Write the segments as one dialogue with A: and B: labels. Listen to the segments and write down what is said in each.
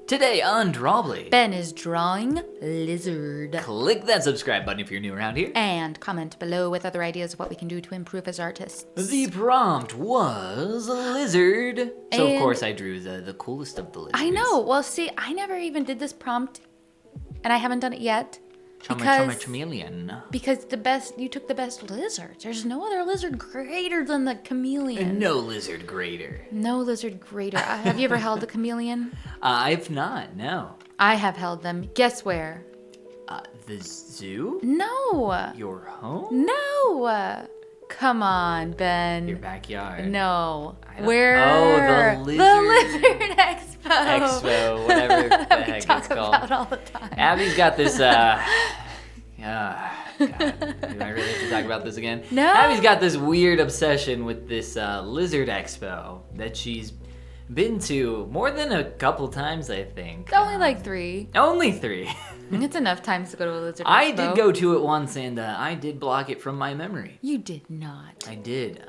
A: Today on Drawbli,
B: Ben is drawing lizard.
A: click that subscribe button if you're new around here.
B: And comment below with other ideas of what we can do to improve as artists.
A: The prompt was a lizard. So of
B: And-
A: course I drew the coolest of the lizards.
B: I know. Well, see, I never even did this prompt, and I haven't done it yet.
A: Chameleon.
B: Because you took the best lizards. There's no other lizard greater than the chameleon.
A: No lizard greater.
B: No lizard greater. Have you ever held a chameleon?
A: I've not, no.
B: I have held them. Guess where?
A: The zoo?
B: No.
A: Your home?
B: No. Come on, Ben.
A: Your backyard?
B: No.
A: I don't-
B: Where?
A: Oh, the lizard.
B: The Lizard Expo.
A: Expo, whatever the
B: we
A: heck
B: talk
A: it's called.
B: about all the time.
A: Abby's got this, God, do I really have to talk about this again?
B: No.
A: Abby's got this weird obsession with this Lizard Expo that she's been to more than a couple times, I think.
B: Only like 3.
A: Only 3.
B: It's enough times to go to a Lizard Expo.
A: I did go to it once, and I did block it from my memory.
B: You did not.
A: I did.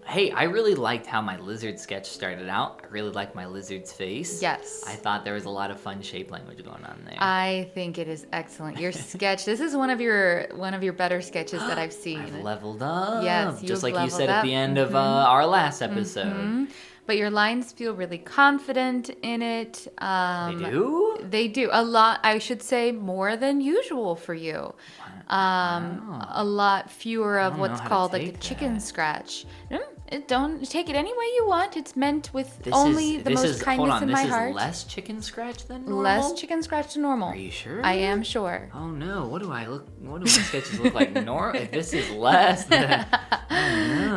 A: Hey, I really liked how my lizard sketch started out. I really liked my lizard's face.
B: Yes.
A: I thought there was a lot of fun shape language going on there.
B: I think it is excellent. Your sketch. This is one of your better sketches that I've seen.
A: I've leveled up.
B: Yes,
A: just
B: you've
A: like you said
B: leveled
A: at
B: up.
A: the end of our last episode.
B: But your lines feel really confident in it.
A: They do?
B: They do. A lot, I should say, more than usual for you. A lot fewer of
A: don't
B: what's
A: know how to
B: called like a
A: take
B: chicken
A: that.
B: scratch. Don't take it any way you want. It's meant with
A: This
B: only
A: is,
B: the
A: this
B: most
A: is,
B: kindness
A: hold on,
B: in my
A: this
B: heart.
A: is less chicken scratch than normal?
B: Less chicken scratch to normal.
A: Are you sure?
B: I am sure.
A: Oh no, what do my sketches look like? If this is less than...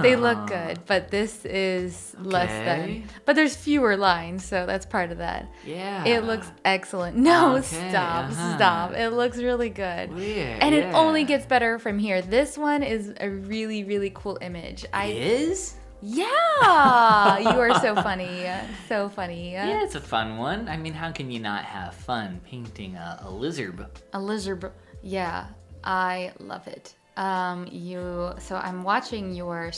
B: They look good, but this is less than.
A: Okay.
B: But there's fewer lines, so that's part of that.
A: Yeah.
B: It looks excellent. No,
A: Okay,
B: stop. It looks really good.
A: Weird,
B: And it
A: yeah.
B: only gets better from here. This one is a really, really cool image.
A: It is?
B: Yeah, you are so funny. So funny.
A: Yeah, it's a fun one. I mean, how can you not have fun painting a lizard?
B: A lizard. Yeah, I love it. So I'm watching your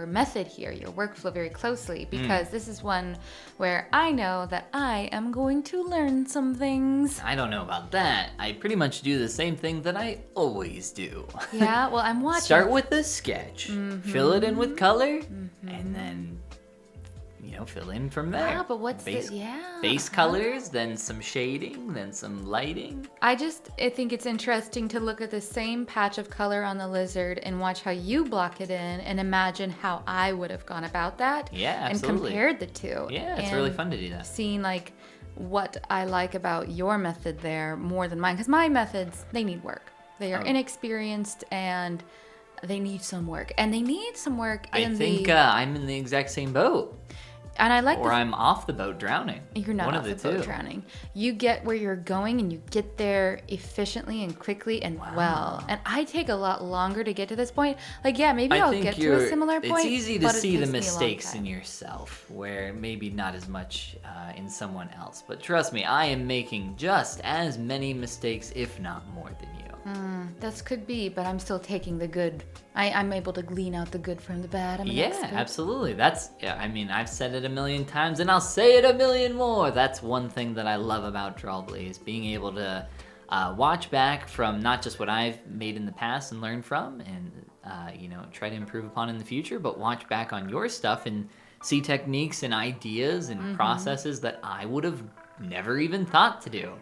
B: method here, your workflow very closely, because this is one where I know that I am going to learn some things.
A: I don't know about that. I pretty much do the same thing that I always do.
B: Yeah, well, I'm watching.
A: Start with the sketch, fill it in with color, and then, fill in from there.
B: Yeah, but what's
A: base,
B: yeah.
A: Base colors, then some shading, then some lighting.
B: I think it's interesting to look at the same patch of color on the lizard and watch how you block it in and imagine how I would have gone about that.
A: Yeah, absolutely.
B: And compared the two.
A: Yeah, it's really fun to do that.
B: Seeing like what I like about your method there more than mine, because my methods, they need work. They are inexperienced and they need some work. And they need some work
A: I think I'm in the exact same boat.
B: And I like
A: Or I'm off the boat drowning.
B: You're not
A: One
B: off
A: of
B: the boat drowning. You get where you're going and you get there efficiently and quickly and well. And I take a lot longer to get to this point. Like, yeah, maybe I'll get to a similar point.
A: It's easy to
B: but it
A: see the
B: takes me a long
A: mistakes
B: time.
A: in yourself, where maybe not as much in someone else. But trust me, I am making just as many mistakes, if not more than you.
B: That could be, but I'm still taking the good. I'm able to glean out the good from the bad. I'm an
A: Yeah,
B: expert.
A: absolutely. I've said it a million times and I'll say it a million more. That's one thing that I love about Drawbli is being able to watch back from not just what I've made in the past and learn from and, try to improve upon in the future, but watch back on your stuff and see techniques and ideas and processes that I would have never even thought to do.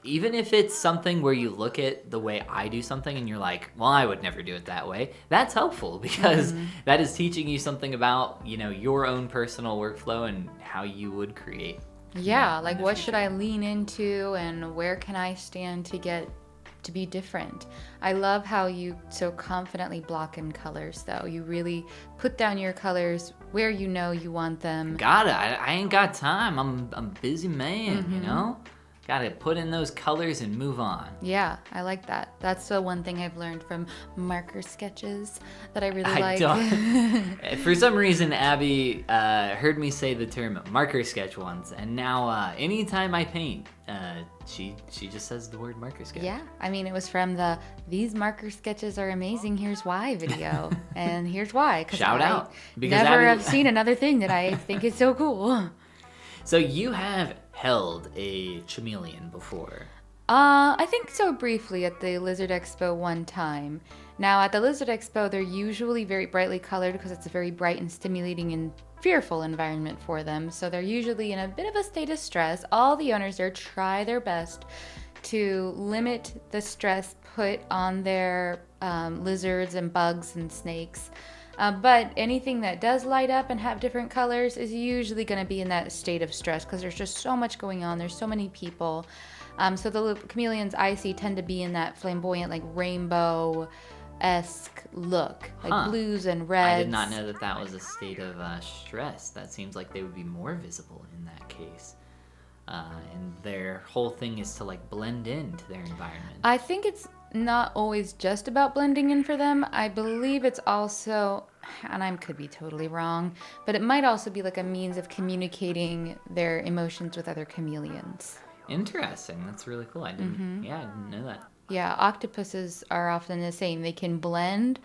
A: Even if it's something where you look at the way I do something and you're like, well, I would never do it that way. That's helpful because that is teaching you something about, your own personal workflow and how you would create.
B: Yeah, like what should I lean into and where can I stand to be different? I love how you so confidently block in colors though. You really put down your colors where you know you want them.
A: Got it. I ain't got time. I'm a busy man, Gotta put in those colors and move on.
B: Yeah, I like that. That's the one thing I've learned from marker sketches that I really
A: I
B: like.
A: don't. For some reason, Abby heard me say the term marker sketch once, and now anytime I paint, she just says the word marker sketch.
B: Yeah, I mean, it was from these marker sketches are amazing, here's why video. And here's why.
A: Shout out.
B: Because never have seen another thing that I think is so cool.
A: So you have held a chameleon before?
B: I think so briefly at the Lizard Expo one time. Now, at the Lizard Expo, they're usually very brightly colored because it's a very bright and stimulating and fearful environment for them. So they're usually in a bit of a state of stress. All the owners there try their best to limit the stress put on their lizards and bugs and snakes. But anything that does light up and have different colors is usually going to be in that state of stress because there's just so much going on. There's so many people. So the chameleons I see tend to be in that flamboyant, like rainbow-esque look, like blues and reds.
A: I did not know that was a state of stress. That seems like they would be more visible in that case. And their whole thing is to like blend into their environment.
B: I think it's not always just about blending in for them. I believe it's also, and I could be totally wrong, but it might also be like a means of communicating their emotions with other chameleons.
A: Interesting. That's really cool. I didn't know that.
B: Yeah, octopuses are often the same. They can blend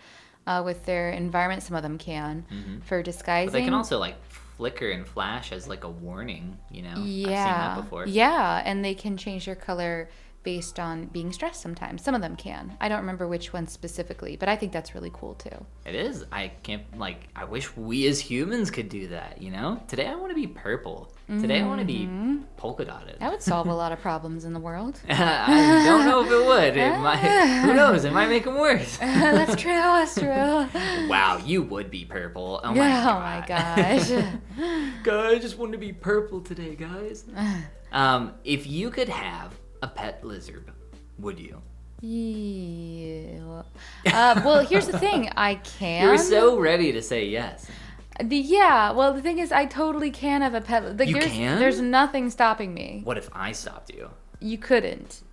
B: with their environment. Some of them can for disguising.
A: But they can also like flicker and flash as like a warning, you know?
B: Yeah.
A: I've seen that before.
B: Yeah, and they can change their color based on being stressed sometimes. Some of them can. I don't remember which one specifically, but I think that's really cool too.
A: It is. I wish we as humans could do that, you know? Today I want to be purple. Today I want to be polka dotted.
B: That would solve a lot of problems in the world.
A: I don't know if it would. It might, who knows? It might make them worse.
B: That's true. That's true.
A: Wow, you would be purple. Oh my
B: Yeah,
A: god.
B: oh my gosh.
A: Guys, I just want to be purple today, guys. If you could have a pet lizard, would you?
B: Yeah. Well, here's the thing. I can.
A: You were so ready to say yes.
B: Well, the thing is, I totally can have a pet. Like,
A: You can?
B: There's nothing stopping me.
A: What if I stopped you?
B: You couldn't.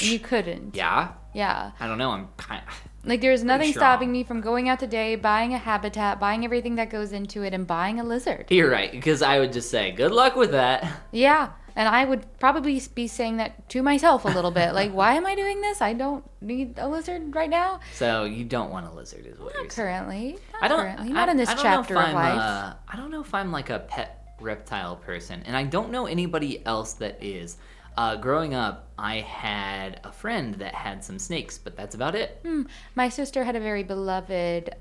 B: You couldn't.
A: Yeah?
B: Yeah.
A: I don't know. I'm kind of...
B: Like, there's nothing
A: strong.
B: stopping me from going out today, buying a habitat, buying everything that goes into it, and buying a lizard.
A: You're right, because I would just say, good luck with that.
B: Yeah. And I would probably be saying that to myself a little bit. Like, why am I doing this? I don't need a lizard right now.
A: So you don't want a lizard, is what you're
B: Not
A: saying.
B: currently.
A: I don't.
B: Currently. Not in this chapter of life.
A: I don't know if I'm like a pet reptile person, and I don't know anybody else that is. Growing up, I had a friend that had some snakes, but that's about it.
B: My sister had a very beloved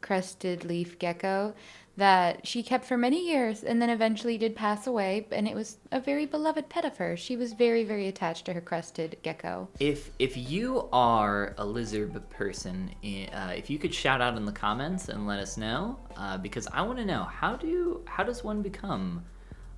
B: crested leaf gecko that she kept for many years and then eventually did pass away, and it was a very beloved pet of hers. She was very, very attached to her crested gecko.
A: If you are a lizard person, if you could shout out in the comments and let us know, because I want to know how does one become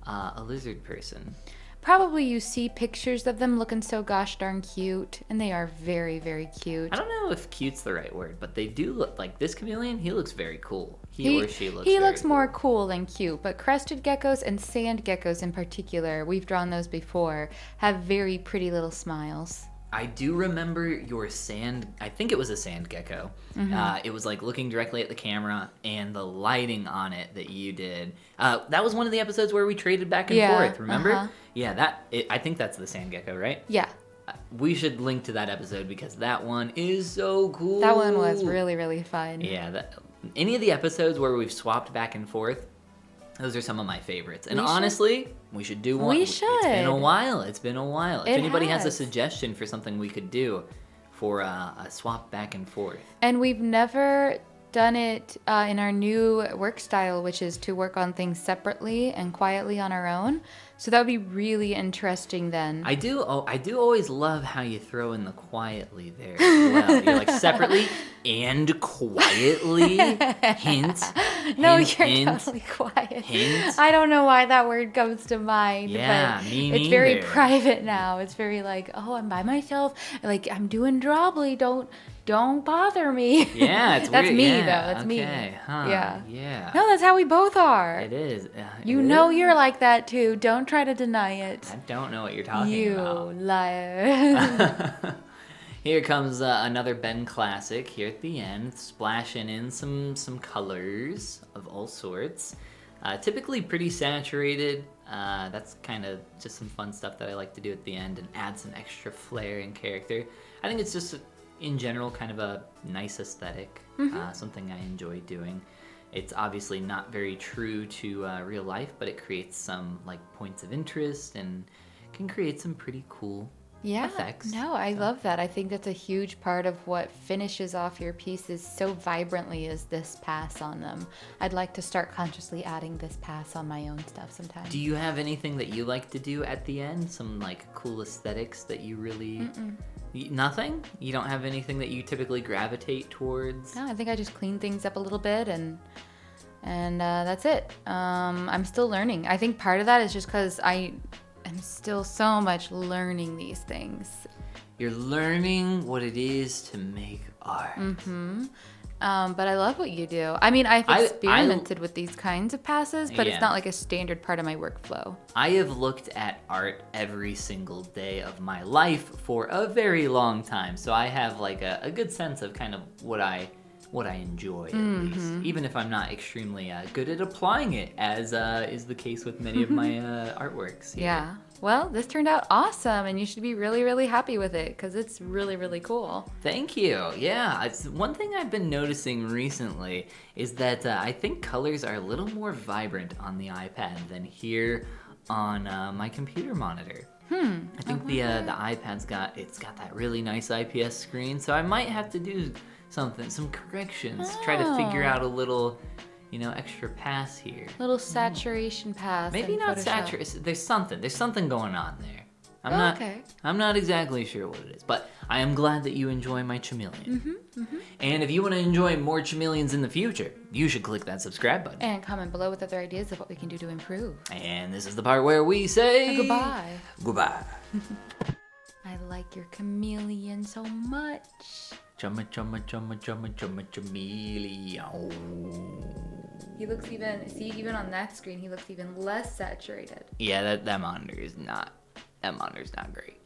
A: a lizard person?
B: Probably you see pictures of them looking so gosh darn cute, and they are very, very cute.
A: I don't know if cute's the right word, but they do look like this chameleon. He looks very cool. He or she looks.
B: He
A: very
B: looks
A: cool.
B: more cool than cute, but crested geckos and sand geckos in particular, we've drawn those before, have very pretty little smiles.
A: I do remember your sand. I think it was a sand gecko. It was like looking directly at the camera, and the lighting on it that you did. That was one of the episodes where we traded back and forth. Remember? Yeah, I think that's the sand gecko, right?
B: Yeah.
A: We should link to that episode because that one is so cool.
B: That one was really, really fun.
A: Yeah. Any of the episodes where we've swapped back and forth, those are some of my favorites. And honestly, we should do one.
B: We should.
A: It's been a while. If anybody has a
B: has.
A: suggestion for something we could do for a swap back and forth.
B: And we've never done it in our new work style, which is to work on things separately and quietly on our own. So that would be really interesting then.
A: I do always love how you throw in the quietly there as well. You're like separately and quietly. Hint.
B: No,
A: hint,
B: you're
A: hint,
B: totally quiet.
A: hint.
B: I don't know why that word comes to mind.
A: Yeah,
B: but
A: me
B: it's very
A: neither.
B: private now. It's very like, oh, I'm by myself. Like, I'm doing Drawbli. Don't bother me.
A: Yeah, it's
B: That's
A: weird.
B: me,
A: Yeah,
B: though. That's me.
A: okay, huh,
B: Yeah.
A: Yeah.
B: No, that's how we both are.
A: It is.
B: You
A: it
B: know
A: is.
B: you're like that too. Don't try to deny it.
A: I don't know what you're talking
B: You
A: about.
B: liar.
A: Here comes another Ben classic here at the end, splashing in some colors of all sorts. Typically pretty saturated. That's kind of just some fun stuff that I like to do at the end and add some extra flair and character. I think it's just, in general, kind of a nice aesthetic, something I enjoy doing. It's obviously not very true to real life, but it creates some like points of interest and can create some pretty cool effects.
B: No, I love that. I think that's a huge part of what finishes off your pieces so vibrantly is this pass on them. I'd like to start consciously adding this pass on my own stuff sometimes.
A: Do you have anything that you like to do at the end? Some like cool aesthetics that you really... Nothing? You don't have anything that you typically gravitate towards?
B: No, I think I just clean things up a little bit and that's it. I'm still learning. I think part of that is just because I'm still so much learning these things.
A: You're learning what it is to make art.
B: But I love what you do. I mean, I've experimented with these kinds of passes, but it's not like a standard part of my workflow.
A: I have looked at art every single day of my life for a very long time, so I have like a good sense of kind of what I enjoy at least, even if I'm not extremely good at applying it, as is the case with many of my artworks.
B: Yeah. Well, this turned out awesome, and you should be really, really happy with it because it's really, really cool.
A: Thank you. Yeah, it's one thing I've been noticing recently is that I think colors are a little more vibrant on the iPad than here on my computer monitor. I think the iPad's got that really nice IPS screen, so I might have to do some corrections, try to figure out a little, extra pass here.
B: Little saturation pass.
A: Maybe not saturation. There's something going on there. I'm not exactly sure what it is, but I am glad that you enjoy my chameleon. And if you want to enjoy more chameleons in the future, you should click that subscribe button.
B: And comment below with other ideas of what we can do to improve.
A: And this is the part where we say...
B: Goodbye.
A: Goodbye.
B: I like your chameleon so much.
A: Chameleon.
B: He looks even on that screen, he looks even less saturated.
A: Yeah, that monitor is not great.